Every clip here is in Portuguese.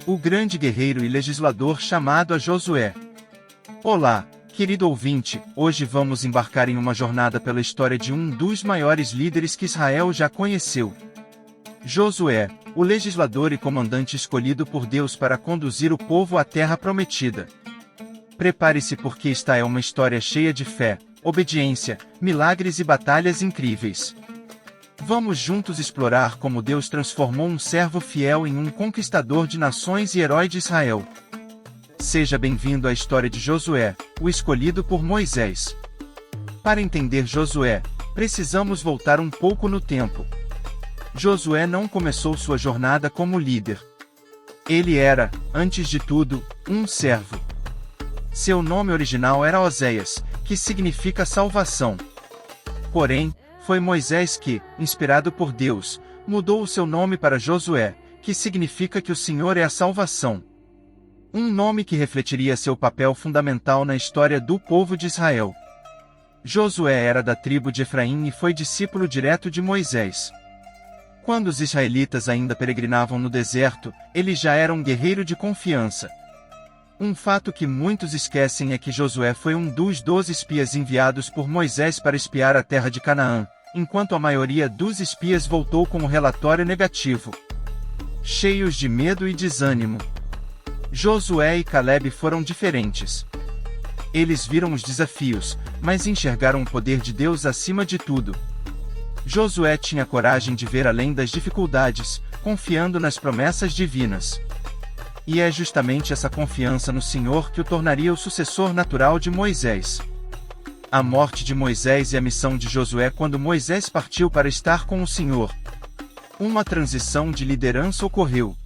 O grande guerreiro e legislador chamado a Josué. Olá, querido ouvinte, hoje vamos embarcar em uma jornada pela história de um dos maiores líderes que Israel já conheceu. Josué, o legislador e comandante escolhido por Deus para conduzir o povo à terra prometida. Prepare-se porque esta é uma história cheia de fé, obediência, milagres e batalhas incríveis. Vamos juntos explorar como Deus transformou um servo fiel em um conquistador de nações e herói de Israel. Seja bem-vindo à história de Josué, o escolhido por Moisés. Para entender Josué, precisamos voltar um pouco no tempo. Josué não começou sua jornada como líder. Ele era, antes de tudo, um servo. Seu nome original era Oséias, que significa salvação. Porém, foi Moisés que, inspirado por Deus, mudou o seu nome para Josué, que significa que o Senhor é a salvação. Um nome que refletiria seu papel fundamental na história do povo de Israel. Josué era da tribo de Efraim e foi discípulo direto de Moisés. Quando os israelitas ainda peregrinavam no deserto, ele já era um guerreiro de confiança. Um fato que muitos esquecem é que Josué foi um dos 12 espias enviados por Moisés para espiar a terra de Canaã, enquanto a maioria dos espias voltou com um relatório negativo. Cheios de medo e desânimo. Josué e Caleb foram diferentes. Eles viram os desafios, mas enxergaram o poder de Deus acima de tudo. Josué tinha coragem de ver além das dificuldades, confiando nas promessas divinas. E é justamente essa confiança no Senhor que o tornaria o sucessor natural de Moisés. A morte de Moisés e a missão de Josué quando Moisés partiu para estar com o Senhor. Uma transição de liderança ocorreu.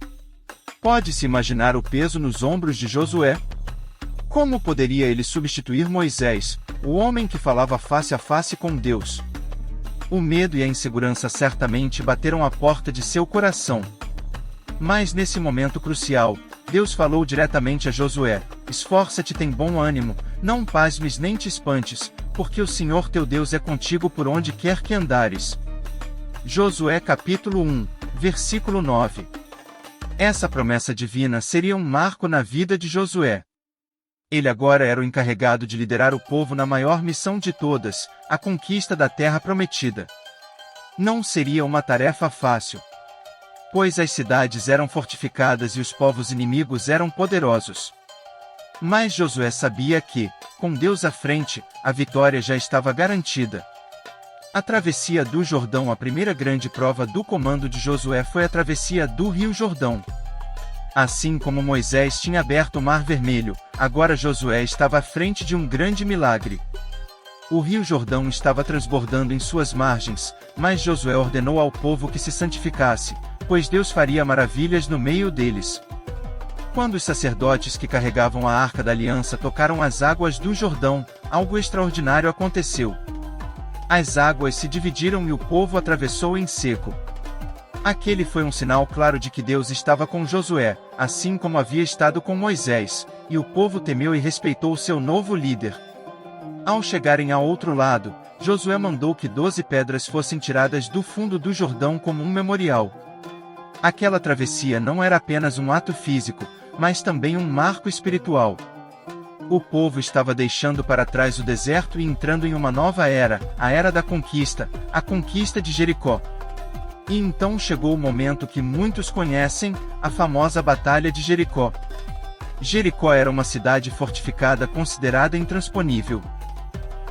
Pode-se imaginar o peso nos ombros de Josué? Como poderia ele substituir Moisés, o homem que falava face a face com Deus? O medo e a insegurança certamente bateram à porta de seu coração. Mas nesse momento crucial, Deus falou diretamente a Josué: esforça-te, tem bom ânimo, não pasmes nem te espantes, porque o Senhor teu Deus é contigo por onde quer que andares. Josué capítulo 1, versículo 9. Essa promessa divina seria um marco na vida de Josué. Ele agora era o encarregado de liderar o povo na maior missão de todas, a conquista da terra prometida. Não seria uma tarefa fácil, pois as cidades eram fortificadas e os povos inimigos eram poderosos. Mas Josué sabia que, com Deus à frente, a vitória já estava garantida. A travessia do Jordão. A primeira grande prova do comando de Josué foi a travessia do Rio Jordão. Assim como Moisés tinha aberto o Mar Vermelho, agora Josué estava à frente de um grande milagre. O Rio Jordão estava transbordando em suas margens, mas Josué ordenou ao povo que se santificasse, pois Deus faria maravilhas no meio deles. Quando os sacerdotes que carregavam a Arca da Aliança tocaram as águas do Jordão, algo extraordinário aconteceu. As águas se dividiram e o povo atravessou em seco. Aquele foi um sinal claro de que Deus estava com Josué, assim como havia estado com Moisés, e o povo temeu e respeitou seu novo líder. Ao chegarem ao outro lado, Josué mandou que 12 pedras fossem tiradas do fundo do Jordão como um memorial. Aquela travessia não era apenas um ato físico, mas também um marco espiritual. O povo estava deixando para trás o deserto e entrando em uma nova era, a era da conquista, a conquista de Jericó. E então chegou o momento que muitos conhecem, a famosa Batalha de Jericó. Jericó era uma cidade fortificada considerada intransponível.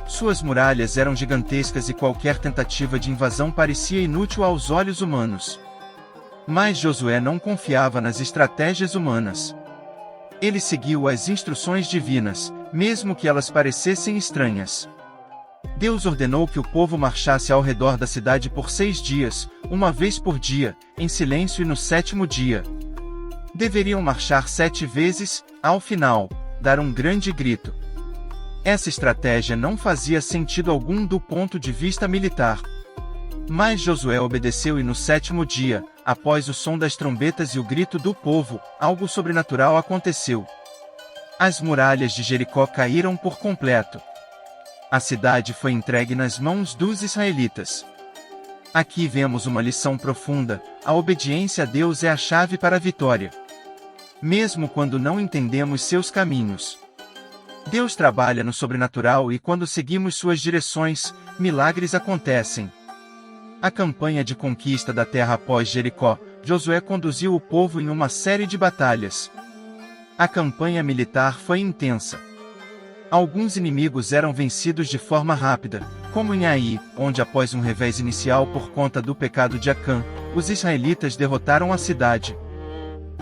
Suas muralhas eram gigantescas e qualquer tentativa de invasão parecia inútil aos olhos humanos. Mas Josué não confiava nas estratégias humanas. Ele seguiu as instruções divinas, mesmo que elas parecessem estranhas. Deus ordenou que o povo marchasse ao redor da cidade por 6 dias, uma vez por dia, em silêncio, e no 7º dia deveriam marchar 7 vezes, ao final, dar um grande grito. Essa estratégia não fazia sentido algum do ponto de vista militar. Mas Josué obedeceu e no 7º dia, após o som das trombetas e o grito do povo, algo sobrenatural aconteceu. As muralhas de Jericó caíram por completo. A cidade foi entregue nas mãos dos israelitas. Aqui vemos uma lição profunda: a obediência a Deus é a chave para a vitória. mesmo quando não entendemos seus caminhos. Deus trabalha no sobrenatural e quando seguimos suas direções, milagres acontecem. A campanha de conquista da terra após Jericó, Josué conduziu o povo em uma série de batalhas. A campanha militar foi intensa. Alguns inimigos eram vencidos de forma rápida, como em Ai, onde após um revés inicial por conta do pecado de Acã, os israelitas derrotaram a cidade.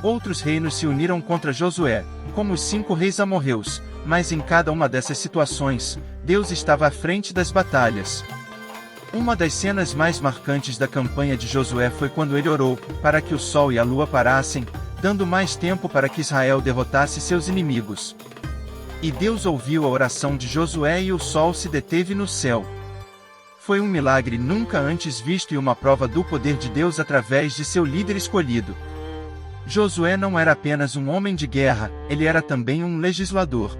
Outros reinos se uniram contra Josué, como os 5 reis amorreus, mas em cada uma dessas situações, Deus estava à frente das batalhas. Uma das cenas mais marcantes da campanha de Josué foi quando ele orou, para que o sol e a lua parassem, dando mais tempo para que Israel derrotasse seus inimigos. E Deus ouviu a oração de Josué e o sol se deteve no céu. Foi um milagre nunca antes visto e uma prova do poder de Deus através de seu líder escolhido. Josué não era apenas um homem de guerra, ele era também um legislador.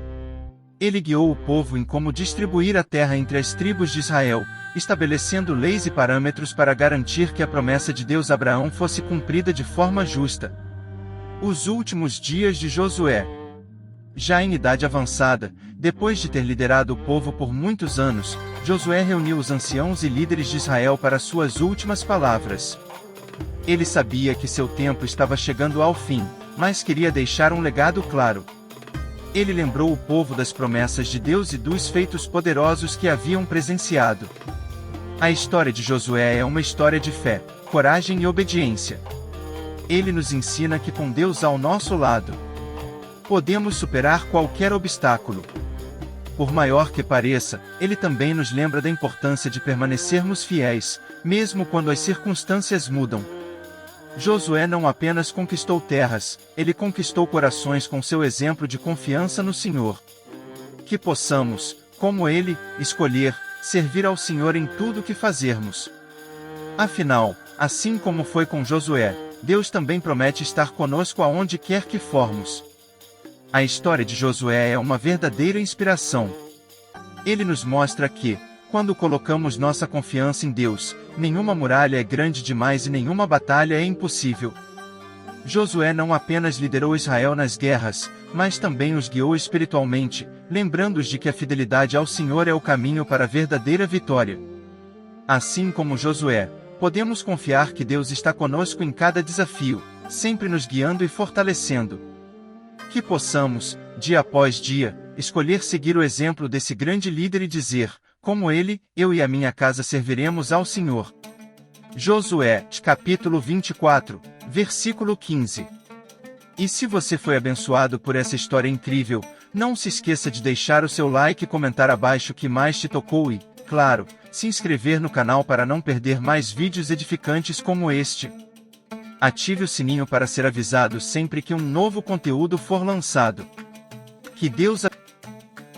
Ele guiou o povo em como distribuir a terra entre as tribos de Israel, estabelecendo leis e parâmetros para garantir que a promessa de Deus a Abraão fosse cumprida de forma justa. Os últimos dias de Josué. Já em idade avançada, depois de ter liderado o povo por muitos anos, Josué reuniu os anciãos e líderes de Israel para suas últimas palavras. Ele sabia que seu tempo estava chegando ao fim, mas queria deixar um legado claro. Ele lembrou o povo das promessas de Deus e dos feitos poderosos que haviam presenciado. A história de Josué é uma história de fé, coragem e obediência. Ele nos ensina que com Deus ao nosso lado, podemos superar qualquer obstáculo. Por maior que pareça, ele também nos lembra da importância de permanecermos fiéis, mesmo quando as circunstâncias mudam. Josué não apenas conquistou terras, ele conquistou corações com seu exemplo de confiança no Senhor. Que possamos, como ele, escolher, servir ao Senhor em tudo o que fazermos. Afinal, assim como foi com Josué, Deus também promete estar conosco aonde quer que formos. A história de Josué é uma verdadeira inspiração. Ele nos mostra que, quando colocamos nossa confiança em Deus, nenhuma muralha é grande demais e nenhuma batalha é impossível. Josué não apenas liderou Israel nas guerras, mas também os guiou espiritualmente, lembrando-os de que a fidelidade ao Senhor é o caminho para a verdadeira vitória. Assim como Josué, podemos confiar que Deus está conosco em cada desafio, sempre nos guiando e fortalecendo. Que possamos, dia após dia, escolher seguir o exemplo desse grande líder e dizer, como ele, eu e a minha casa serviremos ao Senhor. Josué, capítulo 24, versículo 15. E se você foi abençoado por essa história incrível, não se esqueça de deixar o seu like e comentar abaixo o que mais te tocou e, claro, se inscrever no canal para não perder mais vídeos edificantes como este. Ative o sininho para ser avisado sempre que um novo conteúdo for lançado. Que Deus abençoe.